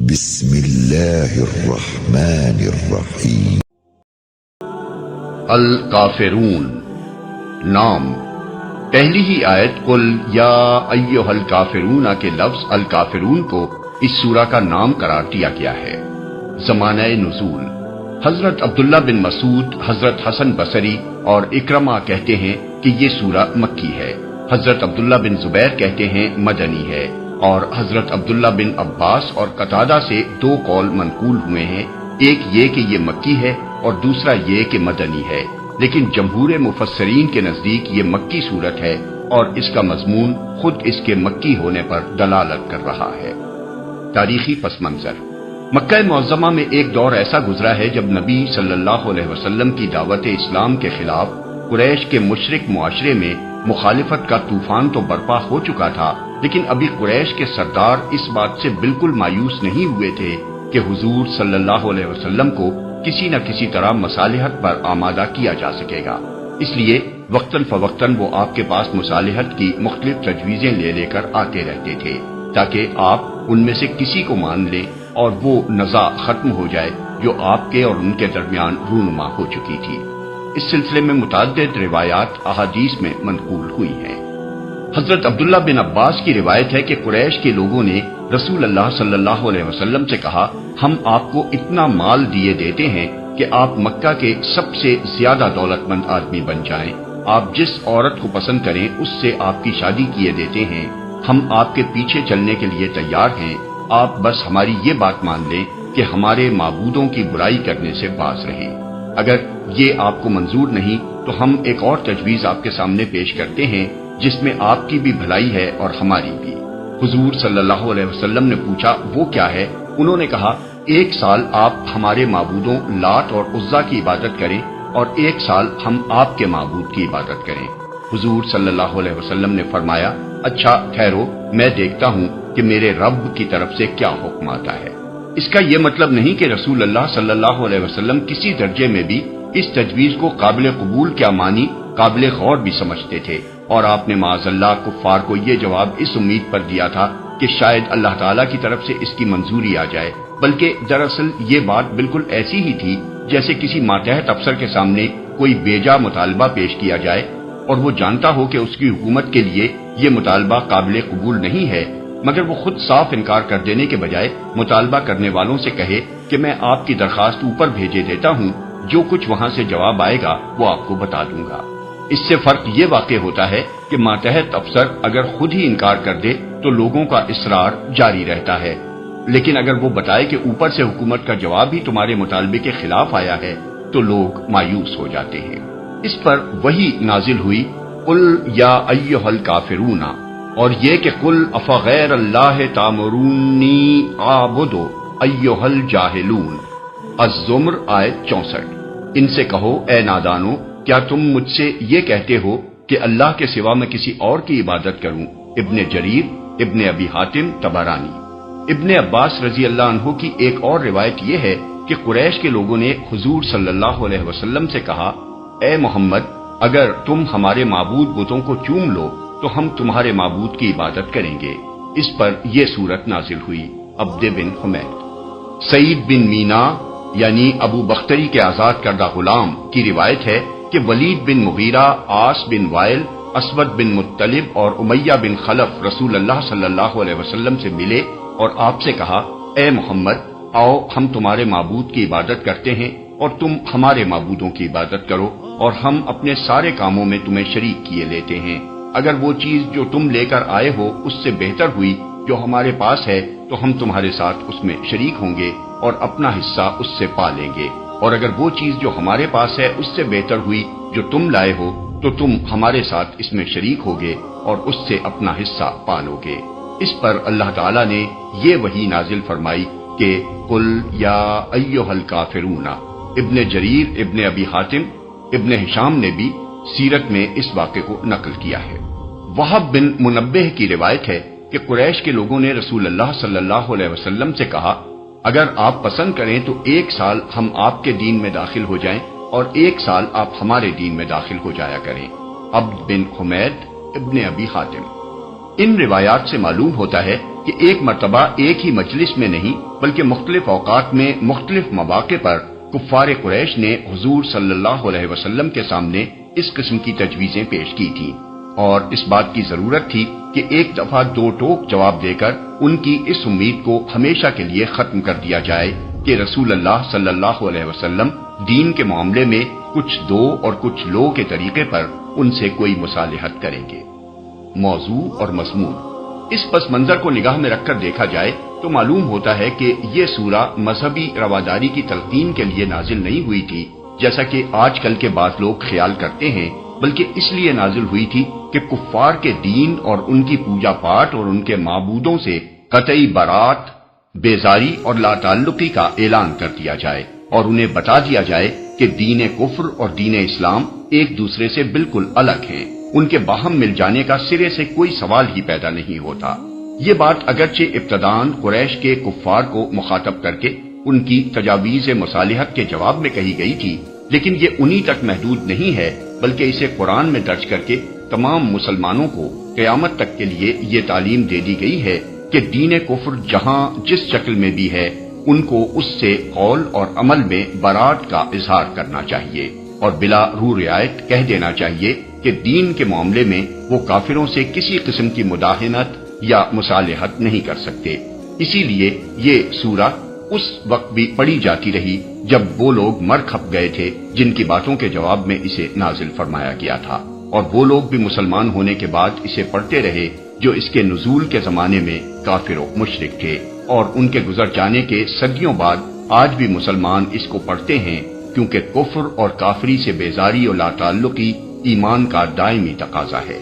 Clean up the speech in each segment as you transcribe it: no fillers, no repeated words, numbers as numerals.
بسم اللہ الرحمن الرحیم۔ الکافرون نام، پہلی ہی آیت قل یا ایھا الکافرون کے لفظ الکافرون کو اس سورہ کا نام قرار دیا گیا ہے۔ زمانہ نزول، حضرت عبداللہ بن مسعود، حضرت حسن بصری اور اکرمہ کہتے ہیں کہ یہ سورہ مکی ہے۔ حضرت عبداللہ بن زبیر کہتے ہیں مدنی ہے، اور حضرت عبداللہ بن عباس اور قتادہ سے دو قول منقول ہوئے ہیں، ایک یہ کہ یہ مکی ہے اور دوسرا یہ کہ مدنی ہے، لیکن جمہور مفسرین کے نزدیک یہ مکی سورت ہے اور اس کا مضمون خود اس کے مکی ہونے پر دلالت کر رہا ہے۔ تاریخی پس منظر، مکہ معظمہ میں ایک دور ایسا گزرا ہے جب نبی صلی اللہ علیہ وسلم کی دعوت اسلام کے خلاف قریش کے مشرک معاشرے میں مخالفت کا طوفان تو برپا ہو چکا تھا، لیکن ابھی قریش کے سردار اس بات سے بالکل مایوس نہیں ہوئے تھے کہ حضور صلی اللہ علیہ وسلم کو کسی نہ کسی طرح مصالحت پر آمادہ کیا جا سکے گا۔ اس لیے وقتاً فوقتاً وہ آپ کے پاس مصالحت کی مختلف تجویزیں لے کر آتے رہتے تھے تاکہ آپ ان میں سے کسی کو مان لیں اور وہ نزاع ختم ہو جائے جو آپ کے اور ان کے درمیان رونما ہو چکی تھی۔ اس سلسلے میں متعدد روایات احادیث میں منقول ہوئی ہیں۔ حضرت عبداللہ بن عباس کی روایت ہے کہ قریش کے لوگوں نے رسول اللہ صلی اللہ علیہ وسلم سے کہا، ہم آپ کو اتنا مال دیے دیتے ہیں کہ آپ مکہ کے سب سے زیادہ دولت مند آدمی بن جائیں، آپ جس عورت کو پسند کریں اس سے آپ کی شادی کیے دیتے ہیں، ہم آپ کے پیچھے چلنے کے لیے تیار ہیں، آپ بس ہماری یہ بات مان لیں کہ ہمارے معبودوں کی برائی کرنے سے باز رہیں۔ اگر یہ آپ کو منظور نہیں تو ہم ایک اور تجویز آپ کے سامنے پیش کرتے ہیں جس میں آپ کی بھی بھلائی ہے اور ہماری بھی۔ حضور صلی اللہ علیہ وسلم نے پوچھا وہ کیا ہے؟ انہوں نے کہا، 1 سال آپ ہمارے معبودوں لات اور عزا کی عبادت کریں اور 1 سال ہم آپ کے معبود کی عبادت کریں۔ حضور صلی اللہ علیہ وسلم نے فرمایا، اچھا ٹھہرو، میں دیکھتا ہوں کہ میرے رب کی طرف سے کیا حکم آتا ہے۔ اس کا یہ مطلب نہیں کہ رسول اللہ صلی اللہ علیہ وسلم کسی درجے میں بھی اس تجویز کو قابل قبول کیا مانی، قابل غور بھی سمجھتے تھے، اور آپ نے معاذ اللہ کفار کو یہ جواب اس امید پر دیا تھا کہ شاید اللہ تعالیٰ کی طرف سے اس کی منظوری آ جائے، بلکہ دراصل یہ بات بالکل ایسی ہی تھی جیسے کسی ماتحت افسر کے سامنے کوئی بیجا مطالبہ پیش کیا جائے اور وہ جانتا ہو کہ اس کی حکومت کے لیے یہ مطالبہ قابل قبول نہیں ہے، مگر وہ خود صاف انکار کر دینے کے بجائے مطالبہ کرنے والوں سے کہے کہ میں آپ کی درخواست اوپر بھیجے دیتا ہوں، جو کچھ وہاں سے جواب آئے گا وہ آپ کو بتا دوں گا۔ اس سے فرق یہ واقع ہوتا ہے کہ ماتحت افسر اگر خود ہی انکار کر دے تو لوگوں کا اصرار جاری رہتا ہے، لیکن اگر وہ بتائے کہ اوپر سے حکومت کا جواب ہی تمہارے مطالبے کے خلاف آیا ہے تو لوگ مایوس ہو جاتے ہیں۔ اس پر وحی نازل ہوئی قل یا ایھا الکافرون، اور یہ کہ قل افغیر اللہ تامرونی اعبد ایھا الجاہلون، الزمر آیت 64۔ ان سے کہو اے نادانو، کیا تم مجھ سے یہ کہتے ہو کہ اللہ کے سوا میں کسی اور کی عبادت کروں؟ ابن جریر، ابن ابی حاتم طبرانی۔ ابن عباس رضی اللہ عنہ کی ایک اور روایت یہ ہے کہ قریش کے لوگوں نے حضور صلی اللہ علیہ وسلم سے کہا، اے محمد، اگر تم ہمارے معبود بتوں کو چوم لو تو ہم تمہارے معبود کی عبادت کریں گے۔ اس پر یہ سورت نازل ہوئی۔ عبد بن حمید۔ سعید بن مینا یعنی ابو بختری کے آزاد کردہ غلام کی روایت ہے کہ ولید بن مغیرہ، عاص بن وائل، اسود بن مطلب اور امیہ بن خلف رسول اللہ صلی اللہ علیہ وسلم سے ملے اور آپ سے کہا، اے محمد، آؤ ہم تمہارے معبود کی عبادت کرتے ہیں اور تم ہمارے معبودوں کی عبادت کرو، اور ہم اپنے سارے کاموں میں تمہیں شریک کیے لیتے ہیں۔ اگر وہ چیز جو تم لے کر آئے ہو اس سے بہتر ہوئی جو ہمارے پاس ہے تو ہم تمہارے ساتھ اس میں شریک ہوں گے اور اپنا حصہ اس سے پا لیں گے، اور اگر وہ چیز جو ہمارے پاس ہے اس سے بہتر ہوئی جو تم لائے ہو تو تم ہمارے ساتھ اس میں شریک ہوگے اور اس سے اپنا حصہ پا لو گے۔ اس پر اللہ تعالیٰ نے یہ وحی نازل فرمائی کہ قل یا ایھا الکافرون۔ ابن جریر، ابن ابی حاتم، ابن ہشام نے بھی سیرت میں اس واقعے کو نقل کیا ہے۔ وہب بن منبہ کی روایت ہے کہ قریش کے لوگوں نے رسول اللہ صلی اللہ علیہ وسلم سے کہا، اگر آپ پسند کریں تو 1 سال ہم آپ کے دین میں داخل ہو جائیں اور 1 سال آپ ہمارے دین میں داخل ہو جایا کریں۔ عبد بن حمید، ابن ابی حاتم۔ ان روایات سے معلوم ہوتا ہے کہ ایک مرتبہ ایک ہی مجلس میں نہیں بلکہ مختلف اوقات میں مختلف مواقع پر کفار قریش نے حضور صلی اللہ علیہ وسلم کے سامنے اس قسم کی تجویزیں پیش کی تھیں، اور اس بات کی ضرورت تھی کہ ایک دفعہ دو ٹوک جواب دے کر ان کی اس امید کو ہمیشہ کے لیے ختم کر دیا جائے کہ رسول اللہ صلی اللہ علیہ وسلم دین کے معاملے میں کچھ دو اور کچھ لو کے طریقے پر ان سے کوئی مصالحت کریں گے۔ موضوع اور مضمون اس پس منظر کو نگاہ میں رکھ کر دیکھا جائے تو معلوم ہوتا ہے کہ یہ سورہ مذہبی رواداری کی تلقین کے لیے نازل نہیں ہوئی تھی جیسا کہ آج کل کے بعض لوگ خیال کرتے ہیں، بلکہ اس لیے نازل ہوئی تھی کہ کفار کے دین اور ان کی پوجا پاٹ اور ان کے معبودوں سے قطعی برات، بیزاری اور لا تعلقی کا اعلان کر دیا جائے اور انہیں بتا دیا جائے کہ دین کفر اور دین اسلام ایک دوسرے سے بالکل الگ ہیں، ان کے باہم مل جانے کا سرے سے کوئی سوال ہی پیدا نہیں ہوتا۔ یہ بات اگرچہ ابتداً قریش کے کفار کو مخاطب کر کے ان کی تجاویز مصالحت کے جواب میں کہی گئی تھی، لیکن یہ انہی تک محدود نہیں ہے بلکہ اسے قرآن میں درج کر کے تمام مسلمانوں کو قیامت تک کے لیے یہ تعلیم دے دی گئی ہے کہ دین کفر جہاں جس شکل میں بھی ہے ان کو اس سے قول اور عمل میں برات کا اظہار کرنا چاہیے اور بلا رو رعایت کہہ دینا چاہیے کہ دین کے معاملے میں وہ کافروں سے کسی قسم کی مداہنت یا مصالحت نہیں کر سکتے۔ اسی لیے یہ سورہ اس وقت بھی پڑھی جاتی رہی جب وہ لوگ مر کھپ گئے تھے جن کی باتوں کے جواب میں اسے نازل فرمایا گیا تھا، اور وہ لوگ بھی مسلمان ہونے کے بعد اسے پڑھتے رہے جو اس کے نزول کے زمانے میں کافر و مشرک تھے، اور ان کے گزر جانے کے صدیوں بعد آج بھی مسلمان اس کو پڑھتے ہیں، کیونکہ کفر اور کافری سے بیزاری اور لا تعلقی ایمان کا دائمی تقاضا ہے۔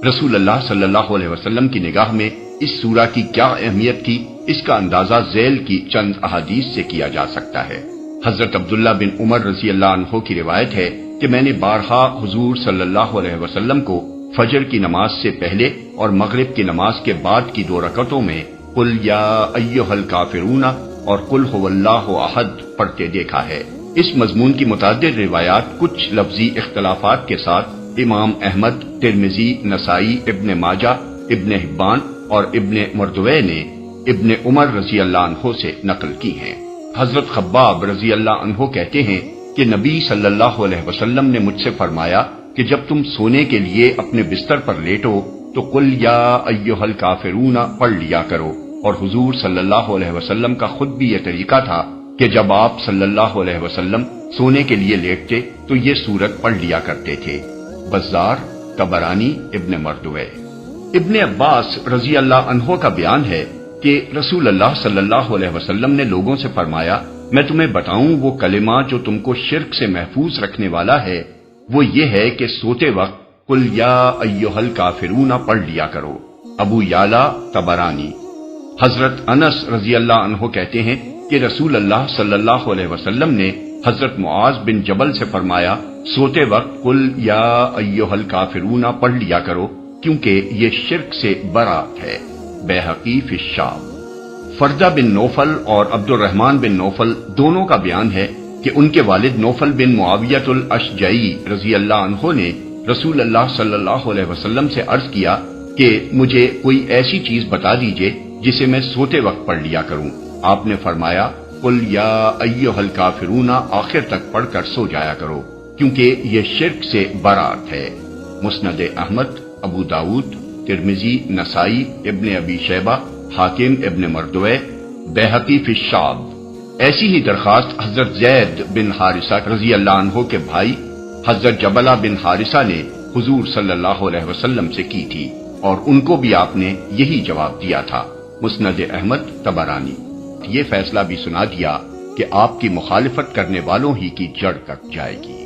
رسول اللہ صلی اللہ علیہ وسلم کی نگاہ میں اس سورہ کی کیا اہمیت تھی، اس کا اندازہ ذیل کی چند احادیث سے کیا جا سکتا ہے۔ حضرت عبداللہ بن عمر رضی اللہ عنہ کی روایت ہے کہ میں نے بارہا حضور صلی اللہ علیہ وسلم کو فجر کی نماز سے پہلے اور مغرب کی نماز کے بعد کی 2 رکعتوں میں قل یا ایھا الکافرون اور قل ھو اللہ احد پڑھتے دیکھا ہے۔ اس مضمون کی متعدد روایات کچھ لفظی اختلافات کے ساتھ امام احمد، ترمذی، نسائی، ابن ماجہ، ابن حبان اور ابن مردوے نے ابن عمر رضی اللہ عنہ سے نقل کی ہیں۔ حضرت خباب رضی اللہ عنہ کہتے ہیں کہ نبی صلی اللہ علیہ وسلم نے مجھ سے فرمایا کہ جب تم سونے کے لیے اپنے بستر پر لیٹو تو قل یا ایھا الکافرون پڑھ لیا کرو، اور حضور صلی اللہ علیہ وسلم کا خود بھی یہ طریقہ تھا کہ جب آپ صلی اللہ علیہ وسلم سونے کے لیے لیٹتے تو یہ سورت پڑھ لیا کرتے تھے۔ بزار، طبرانی، ابن مردوے۔ ابن عباس رضی اللہ عنہ کا بیان ہے کہ رسول اللہ صلی اللہ علیہ وسلم نے لوگوں سے فرمایا، میں تمہیں بتاؤں وہ کلمہ جو تم کو شرک سے محفوظ رکھنے والا ہے، وہ یہ ہے کہ سوتے وقت قل یا ایھا الکافرون پڑھ لیا کرو۔ ابو یعلا، طبرانی۔ حضرت انس رضی اللہ عنہ کہتے ہیں کہ رسول اللہ صلی اللہ علیہ وسلم نے حضرت معاذ بن جبل سے فرمایا، سوتے وقت قل یا ایھا الکافرون پڑھ لیا کرو کیونکہ یہ شرک سے برات ہے۔ بیہقی فی الشام۔ فردہ بن نوفل اور عبد الرحمن بن نوفل دونوں کا بیان ہے کہ ان کے والد نوفل بن معاویہ الاشجعی رضی اللہ عنہ نے رسول اللہ صلی اللہ علیہ وسلم سے عرض کیا کہ مجھے کوئی ایسی چیز بتا دیجئے جسے میں سوتے وقت پڑھ لیا کروں۔ آپ نے فرمایا، قل یا ایھا الکافرون آخر تک پڑھ کر سو جایا کرو کیونکہ یہ شرک سے برات ہے۔ مسند احمد، ابو داؤد، ترمذی، نسائی، ابن ابی شیبہ، حاکم، ابن مردوے، بیہقی فی الشعب۔ ایسی ہی درخواست حضرت زید بن حارثہ رضی اللہ عنہ کے بھائی حضرت جبلہ بن حارثہ نے حضور صلی اللہ علیہ وسلم سے کی تھی، اور ان کو بھی آپ نے یہی جواب دیا تھا۔ مسند احمد، طبرانی۔ یہ فیصلہ بھی سنا دیا کہ آپ کی مخالفت کرنے والوں ہی کی جڑ کٹ جائے گی۔